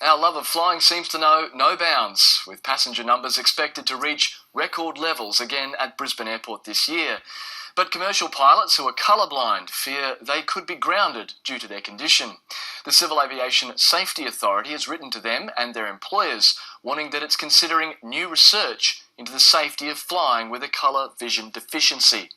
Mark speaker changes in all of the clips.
Speaker 1: Our love of flying seems to know no bounds, with passenger numbers expected to reach record levels again at Brisbane Airport this year. But commercial pilots who are colourblind fear they could be grounded due to their condition. The Civil Aviation Safety Authority has written to them and their employers, warning that it's considering new research into the safety of flying with a colour vision deficiency.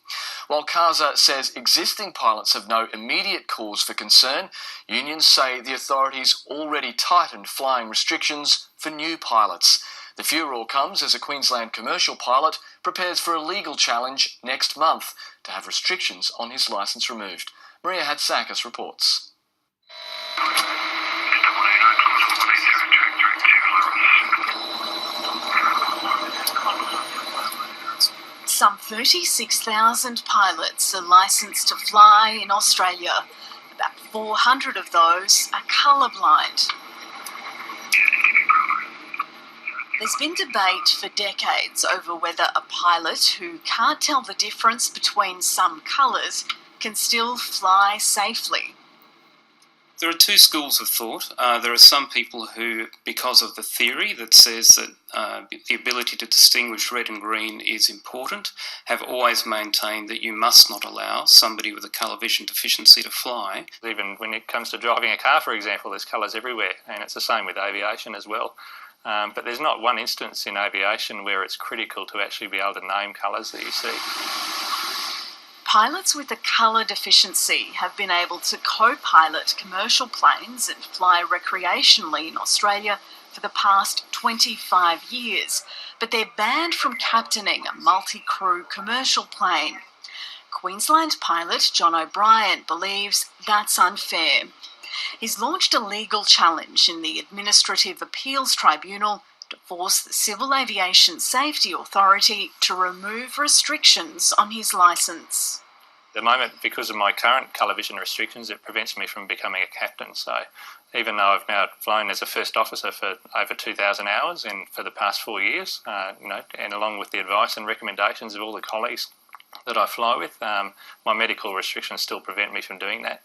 Speaker 1: While CASA says existing pilots have no immediate cause for concern, unions say the authorities already tightened flying restrictions for new pilots. The furore comes as a Queensland commercial pilot prepares for a legal challenge next month to have restrictions on his licence removed. Maria Hatzakis reports.
Speaker 2: Some 36,000 pilots are licensed to fly in Australia. About 400 of those are colourblind. There's been debate for decades over whether a pilot who can't tell the difference between some colours can still fly safely.
Speaker 3: There are two schools of thought. There are some people who, because of the theory that says that the ability to distinguish red and green is important, have always maintained that you must not allow somebody with a colour vision deficiency to fly.
Speaker 4: Even when it comes to driving a car, for example, there's colours everywhere, and it's the same with aviation as well. But there's not one instance in aviation where it's critical to actually be able to name colours that you see.
Speaker 2: Pilots with a colour deficiency have been able to co-pilot commercial planes and fly recreationally in Australia for the past 25 years, but they're banned from captaining a multi-crew commercial plane. Queensland pilot John O'Brien believes that's unfair. He's launched a legal challenge in the Administrative Appeals Tribunal to force the Civil Aviation Safety Authority to remove restrictions on his licence.
Speaker 4: At the moment, because of my current colour vision restrictions, it prevents me from becoming a captain. So even though I've now flown as a first officer for over 2,000 hours and for the past 4 years, and along with the advice and recommendations of all the colleagues that I fly with, my medical restrictions still prevent me from doing that.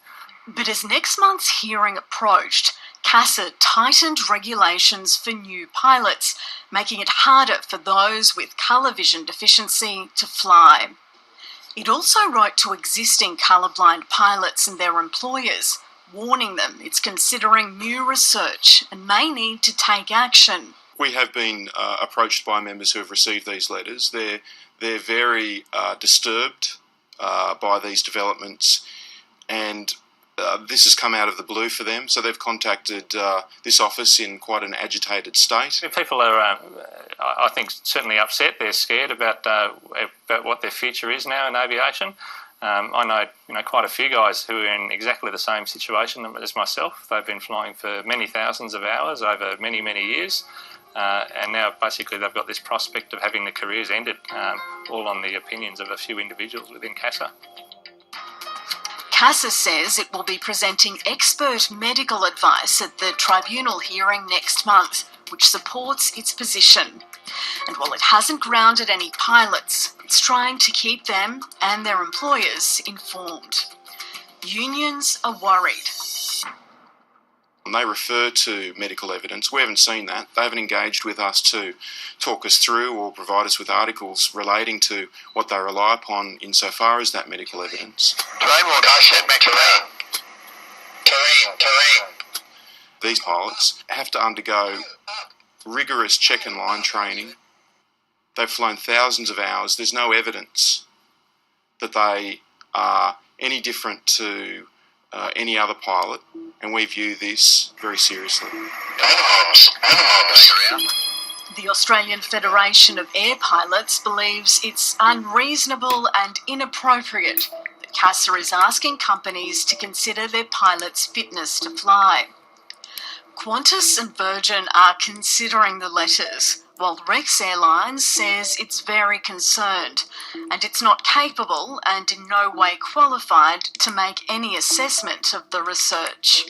Speaker 2: But as next month's hearing approached, CASA tightened regulations for new pilots, making it harder for those with colour vision deficiency to fly. It also wrote to existing colourblind pilots and their employers, warning them it's considering new research and may need to take action.
Speaker 5: We have been approached by members who have received these letters. They're very disturbed by these developments, and this has come out of the blue for them, so they've contacted this office in quite an agitated state.
Speaker 4: People are, I think, certainly upset. They're scared about what their future is now in aviation. I know quite a few guys who are in exactly the same situation as myself. They've been flying for many thousands of hours over many, many years, and now basically they've got this prospect of having their careers ended, all on the opinions of a few individuals within CASA.
Speaker 2: CASA says it will be presenting expert medical advice at the tribunal hearing next month, which supports its position. And while it hasn't grounded any pilots, it's trying to keep them and their employers informed. Unions are worried.
Speaker 5: They refer to medical evidence. We haven't seen that. They haven't engaged with us to talk us through or provide us with articles relating to what they rely upon insofar as that medical evidence. These pilots have to undergo rigorous check and line training. They've flown thousands of hours. There's no evidence that they are any different to any other pilot, and we view this very seriously.
Speaker 2: The Australian Federation of Air Pilots believes it's unreasonable and inappropriate that CASA is asking companies to consider their pilots' fitness to fly. Qantas and Virgin are considering the letters, while Rex Airlines says it's very concerned and it's not capable and in no way qualified to make any assessment of the research.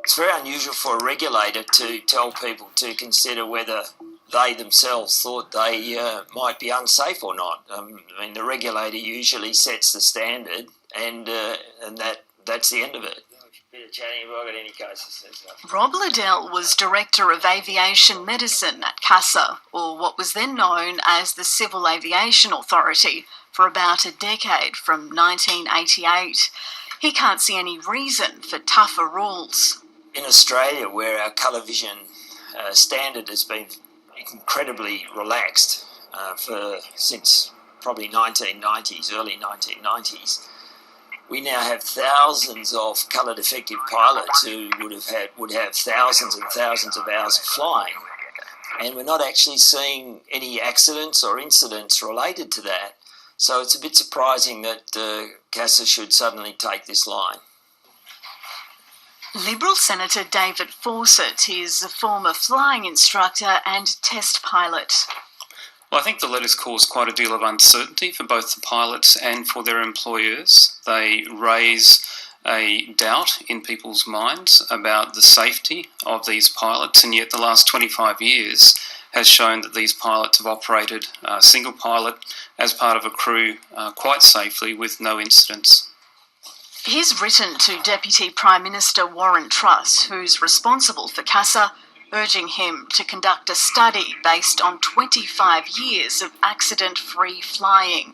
Speaker 6: It's very unusual for a regulator to tell people to consider whether they themselves thought they might be unsafe or not. I mean, the regulator usually sets the standard and that's the end of it. bit of chatting if I've got any cases.
Speaker 2: Rob Liddell was Director of Aviation Medicine at CASA, or what was then known as the Civil Aviation Authority, for about a decade, from 1988. He can't see any reason for tougher rules.
Speaker 6: In Australia, where our colour vision standard has been incredibly relaxed since probably 1990s, early 1990s, we now have thousands of colour defective pilots who would have thousands and thousands of hours of flying, and we're not actually seeing any accidents or incidents related to that. So it's a bit surprising that CASA should suddenly take this line.
Speaker 2: Liberal Senator David Fawcett is a former flying instructor and test pilot.
Speaker 3: Well, I think the letters cause quite a deal of uncertainty for both the pilots and for their employers. They raise a doubt in people's minds about the safety of these pilots, and yet the last 25 years has shown that these pilots have operated single pilot as part of a crew quite safely with no incidents.
Speaker 2: He's written to Deputy Prime Minister Warren Truss, who's responsible for CASA, urging him to conduct a study based on 25 years of accident-free flying.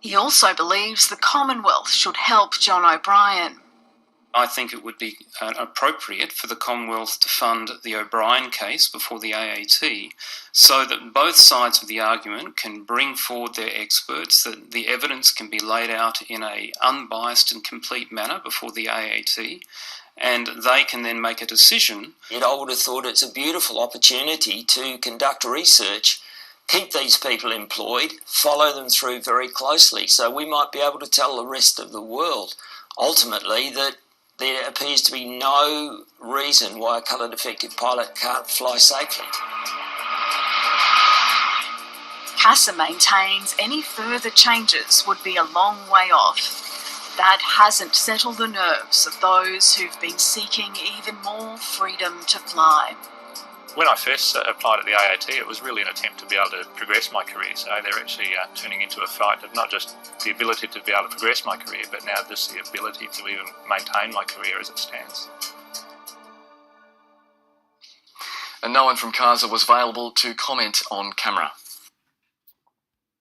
Speaker 2: He also believes the Commonwealth should help John O'Brien.
Speaker 3: I think it would be appropriate for the Commonwealth to fund the O'Brien case before the AAT so that both sides of the argument can bring forward their experts, that the evidence can be laid out in an unbiased and complete manner before the AAT, and they can then make a decision.
Speaker 6: Yet I would have thought it's a beautiful opportunity to conduct research, keep these people employed, follow them through very closely, so we might be able to tell the rest of the world ultimately that there appears to be no reason why a colour defective pilot can't fly safely.
Speaker 2: CASA maintains any further changes would be a long way off. That hasn't settled the nerves of those who've been seeking even more freedom to fly.
Speaker 4: When I first applied at the AAT, it was really an attempt to be able to progress my career. So they're actually turning into a fight of not just the ability to be able to progress my career, but now just the ability to even maintain my career as it stands.
Speaker 1: And no one from CASA was available to comment on camera.